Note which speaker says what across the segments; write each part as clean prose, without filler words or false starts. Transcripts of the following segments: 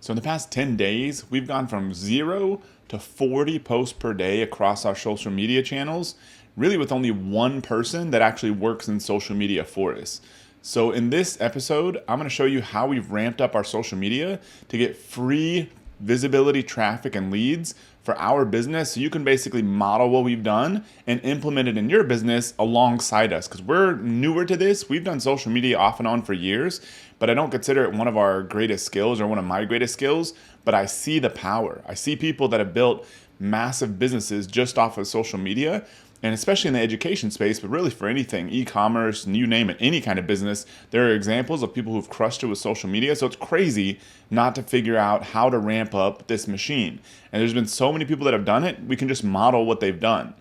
Speaker 1: So in the past 10 days, we've gone from 0 to 40 posts per day across our social media channels, really with only one person that actually works in social media for us. So in this episode, I'm going to show you how we've ramped up our social media to get free visibility, traffic, and leads for our business, so you can basically model what we've done and implement it in your business alongside us, because we're newer to this. We've done social media off and on for years, but I don't consider it one of our greatest skills or one of my greatest skills. But I see the power. I see people that have built massive businesses just off of social media, and especially in the education space, but really for anything, e-commerce, you name it, any kind of business, there are examples of people who've crushed it with social media. So it's crazy not to figure out how to ramp up this machine. And there's been so many people that have done it, we can just model what they've done.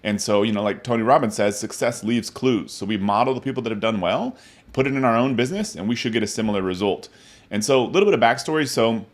Speaker 1: And so, like Tony Robbins says, success leaves clues. So we model the people that have done well, put it in our own business, and we should get a similar result. And so a little bit of backstory. So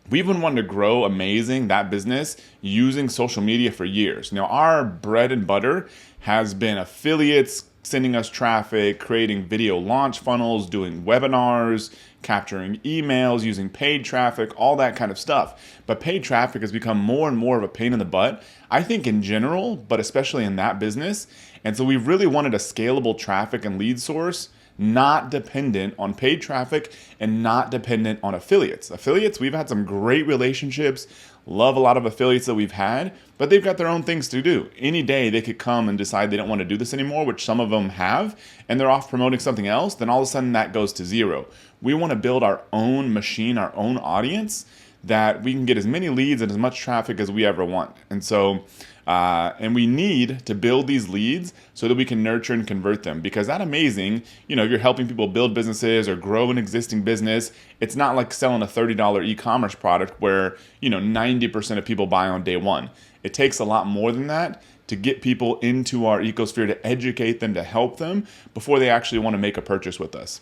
Speaker 1: we've been wanting to grow Amazing, that business, using social media for years. Now, our bread and butter has been affiliates, sending us traffic, creating video launch funnels, doing webinars, capturing emails, using paid traffic, all that kind of stuff. But paid traffic has become more and more of a pain in the butt, I think in general, but especially in that business. And so we really wanted a scalable traffic and lead source, not dependent on paid traffic and not dependent on affiliates. Affiliates, we've had some great relationships, love a lot of affiliates that we've had, but they've got their own things to do. Any day they could come and decide they don't want to do this anymore, which some of them have, and they're off promoting something else, then all of a sudden that goes to zero. We want to build our own machine, our own audience, that we can get as many leads and as much traffic as we ever want. And so, and we need to build these leads so that we can nurture and convert them. Because that Amazing, if you're helping people build businesses or grow an existing business, it's not like selling a $30 e-commerce product where, 90% of people buy on day one. It takes a lot more than that to get people into our ecosphere, to educate them, to help them before they actually want to make a purchase with us.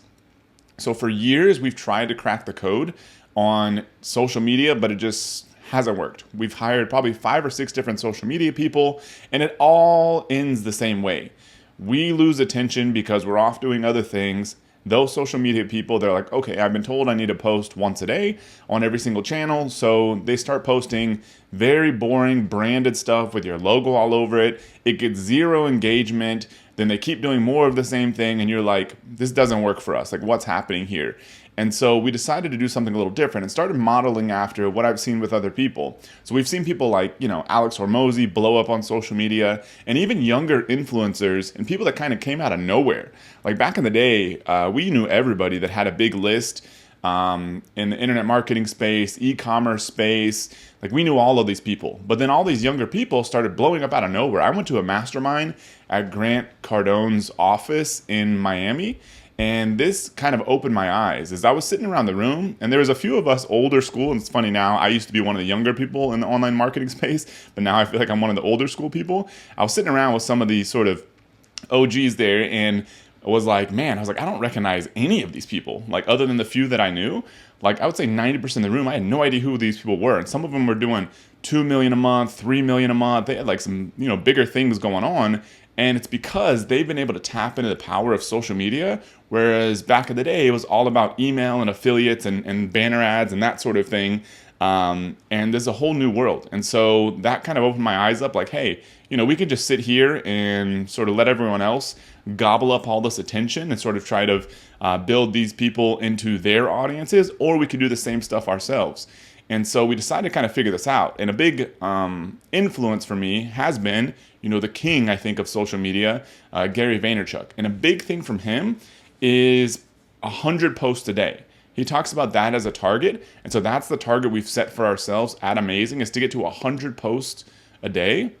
Speaker 1: So for years, we've tried to crack the code on social media, but it just hasn't worked. We've hired probably 5 or 6 different social media people, and it all ends the same way. We lose attention because we're off doing other things. Those social media people, they're like, okay, I've been told I need to post once a day on every single channel. So they start posting very boring branded stuff with your logo all over it. It gets zero engagement. Then they keep doing more of the same thing. And you're like, this doesn't work for us. Like, what's happening here? And so we decided to do something a little different and started modeling after what I've seen with other people. So we've seen people like, Alex Hormozi blow up on social media, and even younger influencers and people that kind of came out of nowhere. Like back in the day, we knew everybody that had a big list in the internet marketing space, e-commerce space. Like we knew all of these people. But then all these younger people started blowing up out of nowhere. I went to a mastermind at Grant Cardone's office in Miami. And this kind of opened my eyes as I was sitting around the room, and there was a few of us older school, and it's funny now, I used to be one of the younger people in the online marketing space, but now I feel like I'm one of the older school people. I was sitting around with some of these sort of OGs there, and I was like, I don't recognize any of these people, like other than the few that I knew. Like I would say 90% of the room, I had no idea who these people were. And some of them were doing 2 million a month, 3 million a month. They had like some, bigger things going on. And it's because they've been able to tap into the power of social media, whereas back in the day, it was all about email and affiliates and banner ads and that sort of thing. And there's a whole new world. And so that kind of opened my eyes up like, hey, we could just sit here and sort of let everyone else gobble up all this attention and sort of try to build these people into their audiences, or we could do the same stuff ourselves. And so we decided to kind of figure this out. And a big influence for me has been, the king, I think, of social media, Gary Vaynerchuk. And a big thing from him is 100 posts a day. He talks about that as a target. And so that's the target we've set for ourselves at Amazing, is to get to 100 posts a day,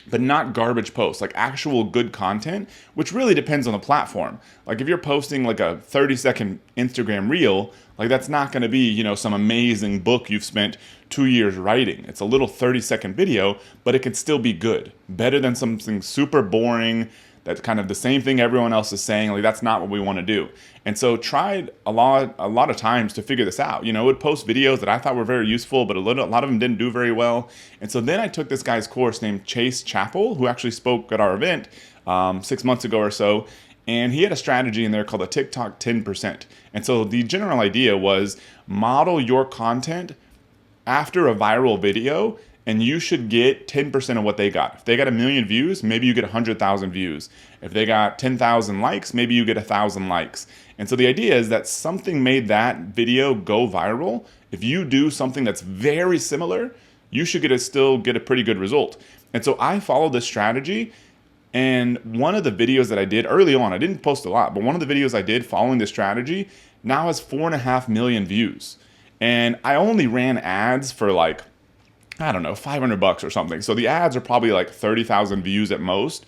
Speaker 1: but not garbage posts, like actual good content, which really depends on the platform. Like if you're posting like a 30-second Instagram reel, like that's not going to be, some amazing book you've spent 2 years writing. It's a little 30-second video, but it can still be good. Better than something super boring that's kind of the same thing everyone else is saying. Like that's not what we want to do. And so tried a lot of times to figure this out. Would post videos that I thought were very useful, but a lot of them didn't do very well. And so then I took this guy's course named Chase Chappell, who actually spoke at our event 6 months ago or so. And he had a strategy in there called the TikTok 10%. And so the general idea was model your content after a viral video, and you should get 10% of what they got. If they got 1 million views, maybe you get 100,000 views. If they got 10,000 likes, maybe you get 1,000 likes. And so the idea is that something made that video go viral. If you do something that's very similar, you should still get a pretty good result. And so I followed this strategy. And one of the videos that I did early on, I didn't post a lot, but one of the videos I did following this strategy now has 4.5 million views. And I only ran ads for like, I don't know, $500 or something. So the ads are probably like 30,000 views at most.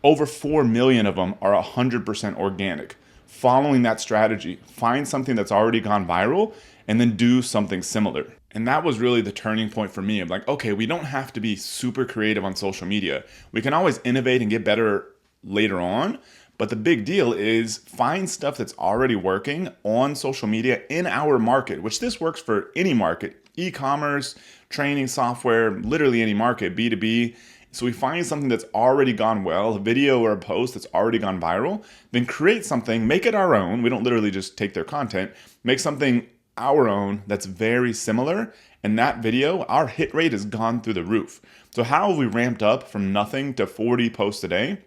Speaker 1: Over 4 million of them are 100% organic. Following that strategy, find something that's already gone viral and then do something similar. And that was really the turning point for me. I'm like, okay, we don't have to be super creative on social media. We can always innovate and get better later on. But the big deal is find stuff that's already working on social media in our market, which this works for any market, e-commerce, training, software, literally any market, B2B. So we find something that's already gone well, a video or a post that's already gone viral, then create something, make it our own. We don't literally just take their content, make something our own that's very similar. And that video, our hit rate has gone through the roof. So how have we ramped up from nothing to 40 posts a day?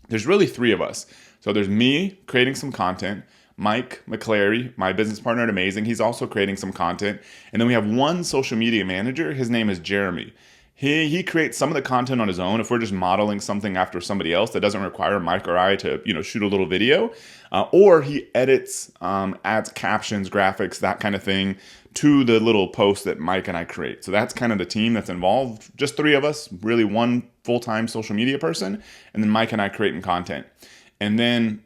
Speaker 1: There's really 3 of us. So there's me creating some content, Mike McClary, my business partner at Amazing. He's also creating some content. And then we have one social media manager. His name is Jeremy. He creates some of the content on his own. If we're just modeling something after somebody else that doesn't require Mike or I to, shoot a little video, or he edits, adds captions, graphics, that kind of thing to the little post that Mike and I create. So that's kind of the team that's involved. Just 3 of us, really one full-time social media person, and then Mike and I creating content. And then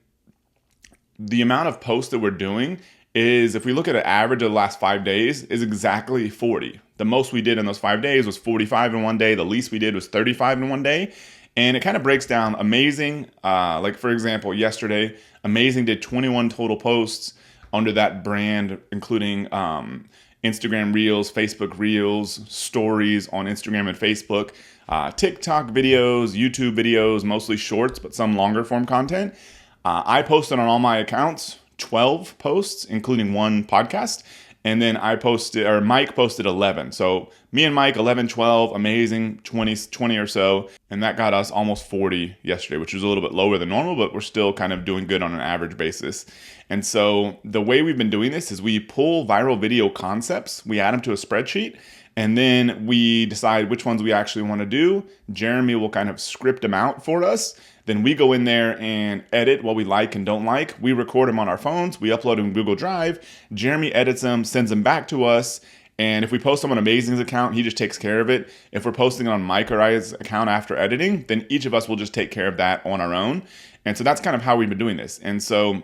Speaker 1: the amount of posts that we're doing is, if we look at an average of the last 5 days, is exactly 40. The most we did in those 5 days was 45 in one day. The least we did was 35 in one day. And it kind of breaks down. Amazing, like for example, yesterday, Amazing did 21 total posts under that brand, including Instagram Reels, Facebook Reels, stories on Instagram and Facebook, TikTok videos, YouTube videos, mostly shorts, but some longer form content. I posted on all my accounts 12 posts, including one podcast. And then Mike posted 11. So me and Mike, 11, 12, Amazing, 20 or so. And that got us almost 40 yesterday, which was a little bit lower than normal, but we're still kind of doing good on an average basis. And so the way we've been doing this is we pull viral video concepts, we add them to a spreadsheet, and then we decide which ones we actually want to do. Jeremy will kind of script them out for us. Then we go in there and edit what we like and don't like. We record them on our phones. We upload them in Google Drive. Jeremy edits them, sends them back to us. And if we post them on Amazing's account, he just takes care of it. If we're posting it on Mike or I's account after editing, then each of us will just take care of that on our own. And so that's kind of how we've been doing this. And so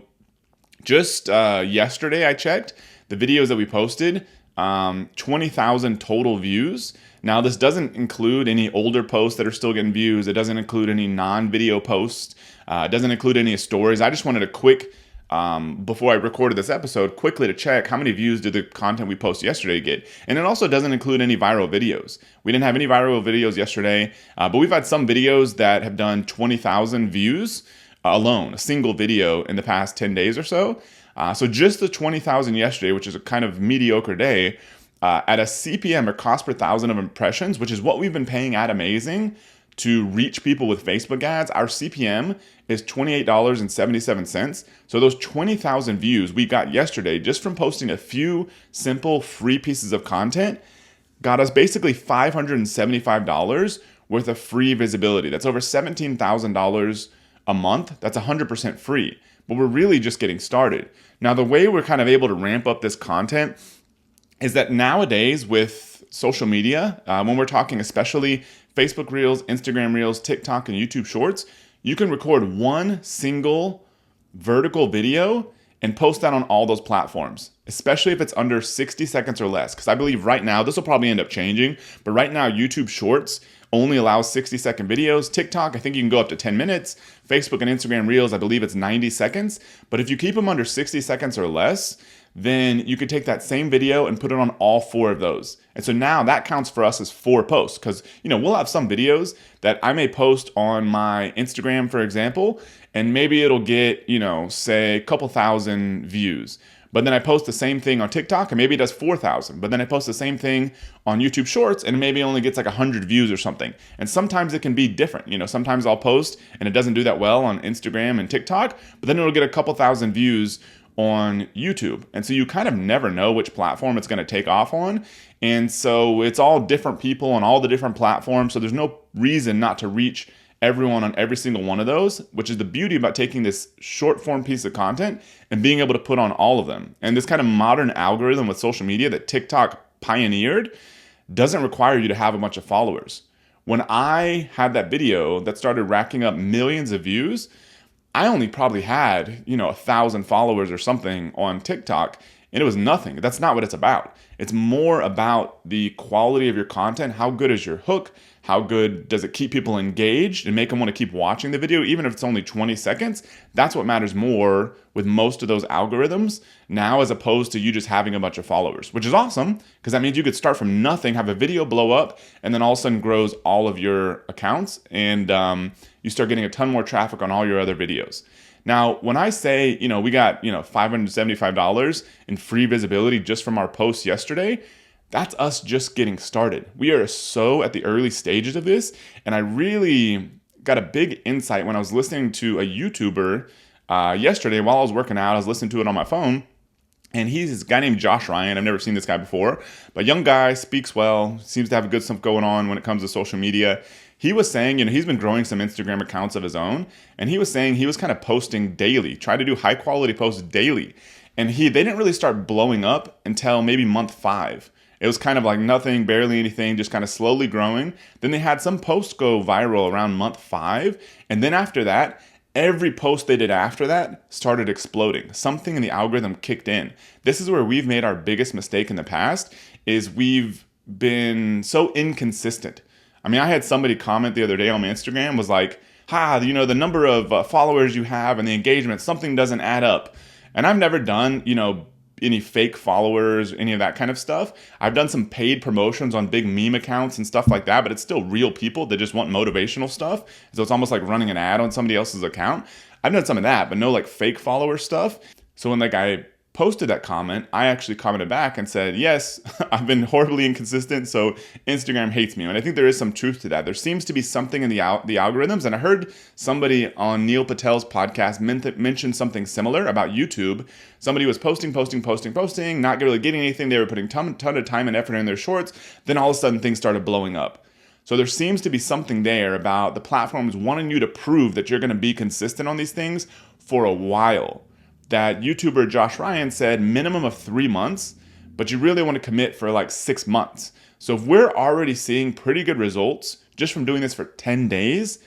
Speaker 1: just yesterday I checked the videos that we posted, 20,000 total views. Now, this doesn't include any older posts that are still getting views. It doesn't include any non-video posts. It doesn't include any stories. I just wanted a quick, before I recorded this episode, quickly to check how many views did the content we posted yesterday get. And it also doesn't include any viral videos. We didn't have any viral videos yesterday, but we've had some videos that have done 20,000 views alone, a single video in the past 10 days or so. So just the 20,000 yesterday, which is a kind of mediocre day, at a CPM, or cost per thousand of impressions, which is what we've been paying at Amazing to reach people with Facebook ads, our CPM is $28.77. So those 20,000 views we got yesterday just from posting a few simple free pieces of content got us basically $575 worth of free visibility. That's over $17,000 a month. That's 100% free. But we're really just getting started. Now, the way we're kind of able to ramp up this content is that nowadays with social media, when we're talking especially Facebook Reels, Instagram Reels, TikTok, and YouTube Shorts, you can record one single vertical video and post that on all those platforms, especially if it's under 60 seconds or less. Because I believe right now, this will probably end up changing, but right now YouTube Shorts only allows 60-second videos. TikTok, I think you can go up to 10 minutes. Facebook and Instagram Reels, I believe it's 90 seconds. But if you keep them under 60 seconds or less, then you could take that same video and put it on all 4 of those. And so now that counts for us as 4 posts, because we'll have some videos that I may post on my Instagram, for example, and maybe it'll get, say a couple thousand views. But then I post the same thing on TikTok and maybe it does 4,000. But then I post the same thing on YouTube Shorts and maybe only gets like 100 views or something. And sometimes it can be different. Sometimes I'll post and it doesn't do that well on Instagram and TikTok, but then it'll get a couple thousand views on YouTube. And so you kind of never know which platform it's going to take off on. And so it's all different people on all the different platforms. So there's no reason not to reach everyone on every single one of those, which is the beauty about taking this short form piece of content and being able to put on all of them. And this kind of modern algorithm with social media that TikTok pioneered doesn't require you to have a bunch of followers. When I had that video that started racking up millions of views, I only probably had, 1,000 followers or something on TikTok, and it was nothing. That's not what it's about. It's more about the quality of your content. How good is your hook? How good does it keep people engaged and make them want to keep watching the video, even if it's only 20 seconds? That's what matters more with most of those algorithms now, as opposed to you just having a bunch of followers, which is awesome because that means you could start from nothing, have a video blow up, and then all of a sudden grows all of your accounts, and you start getting a ton more traffic on all your other videos. Now, when I say, we got, $575 in free visibility just from our post yesterday, that's us just getting started. We are so at the early stages of this, and I really got a big insight when I was listening to a YouTuber yesterday while I was working out. I was listening to it on my phone, and he's this guy named Josh Ryan. I've never seen this guy before, but young guy, speaks well, seems to have good stuff going on when it comes to social media. He was saying, he's been growing some Instagram accounts of his own, and he was saying he was kind of posting daily, try to do high quality posts daily. And they didn't really start blowing up until maybe month 5. It was kind of like nothing, barely anything, just kind of slowly growing. Then they had some posts go viral around month 5. And then after that, every post they did after that started exploding. Something in the algorithm kicked in. This is where we've made our biggest mistake in the past, is we've been so inconsistent. I mean, I had somebody comment the other day on my Instagram, was like, the number of followers you have and the engagement, something doesn't add up. And I've never done, any fake followers, any of that kind of stuff. I've done some paid promotions on big meme accounts and stuff like that, but it's still real people that just want motivational stuff. So it's almost like running an ad on somebody else's account. I've done some of that, but no like fake follower stuff. So when that guy posted that comment, I actually commented back and said, yes, I've been horribly inconsistent, so Instagram hates me. And I think there is some truth to that. There seems to be something in the algorithms. And I heard somebody on Neil Patel's podcast mention something similar about YouTube. Somebody was posting, not really getting anything. They were putting ton of time and effort in their shorts. Then all of a sudden things started blowing up. So there seems to be something there about the platforms wanting you to prove that you're going to be consistent on these things for a while. That YouTuber Josh Ryan said minimum of 3 months, but you really want to commit for like 6 months. So if we're already seeing pretty good results just from doing this for 10 days,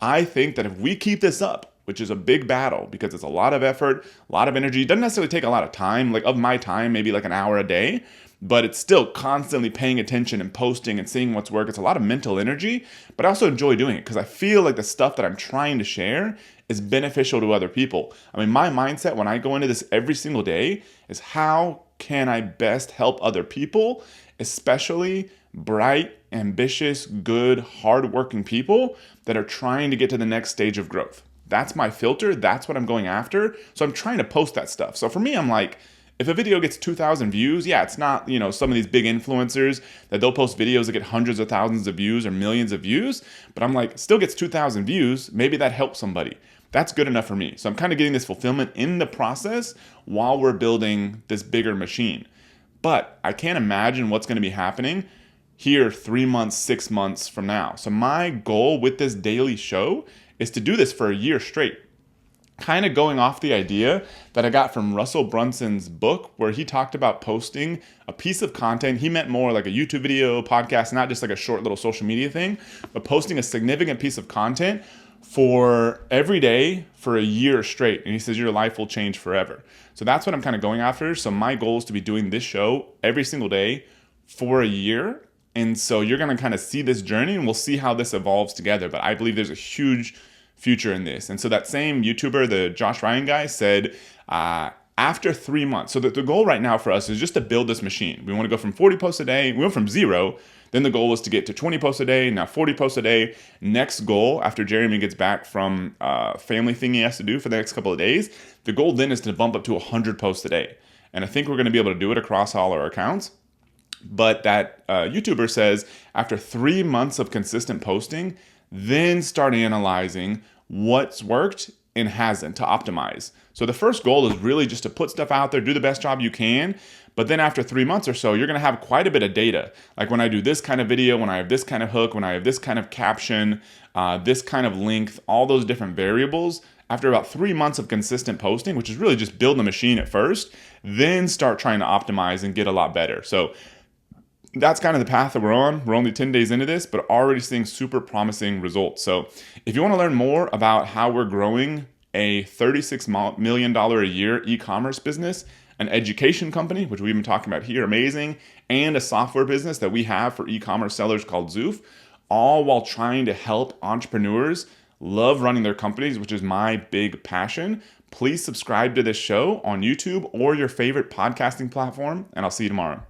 Speaker 1: I think that if we keep this up, which is a big battle because it's a lot of effort, a lot of energy, it doesn't necessarily take a lot of time, like of my time, maybe like an hour a day, but it's still constantly paying attention and posting and seeing what's work. It's a lot of mental energy, but I also enjoy doing it because I feel like the stuff that I'm trying to share is beneficial to other people. I mean, my mindset when I go into this every single day is how can I best help other people, especially bright, ambitious, good, hardworking people that are trying to get to the next stage of growth. That's my filter. That's what I'm going after. So I'm trying to post that stuff. So for me, I'm like, if a video gets 2,000 views, yeah, it's not, some of these big influencers that they'll post videos that get hundreds of thousands of views or millions of views. But I'm like, still gets 2,000 views. Maybe that helps somebody. That's good enough for me. So I'm kind of getting this fulfillment in the process while we're building this bigger machine. But I can't imagine what's going to be happening here 3 months, 6 months from now. So my goal with this daily show is to do this for a year straight. Kind of going off the idea that I got from Russell Brunson's book, where he talked about posting a piece of content. He meant more like a YouTube video, podcast, not just like a short little social media thing, but posting a significant piece of content for every day for a year straight. And he says your life will change forever. So that's what I'm kind of going after. So my goal is to be doing this show every single day for a year. And so you're going to kind of see this journey and we'll see how this evolves together. But I believe there's a huge future in this. And so that same YouTuber, the Josh Ryan guy, said After 3 months, so the goal right now for us is just to build this machine. We want to go from 40 posts a day. We went from 0. Then the goal was to get to 20 posts a day, now 40 posts a day. Next goal, after Jeremy gets back from family thing he has to do for the next couple of days, the goal then is to bump up to 100 posts a day. And I think we're going to be able to do it across all our accounts. But that YouTuber says after 3 months of consistent posting, then start analyzing what's worked and hasn't to optimize. So the first goal is really just to put stuff out there, do the best job you can. But then after 3 months or so, you're going to have quite a bit of data. Like when I do this kind of video, when I have this kind of hook, when I have this kind of caption, this kind of length, all those different variables. After about 3 months of consistent posting, which is really just build the machine at first, then start trying to optimize and get a lot better. So that's kind of the path that we're on. We're only 10 days into this, but already seeing super promising results. So if you want to learn more about how we're growing a $36 million a year e-commerce business, an education company, which we've been talking about here, amazing, and a software business that we have for e-commerce sellers called Zoof, all while trying to help entrepreneurs love running their companies, which is my big passion, please subscribe to this show on YouTube or your favorite podcasting platform, and I'll see you tomorrow.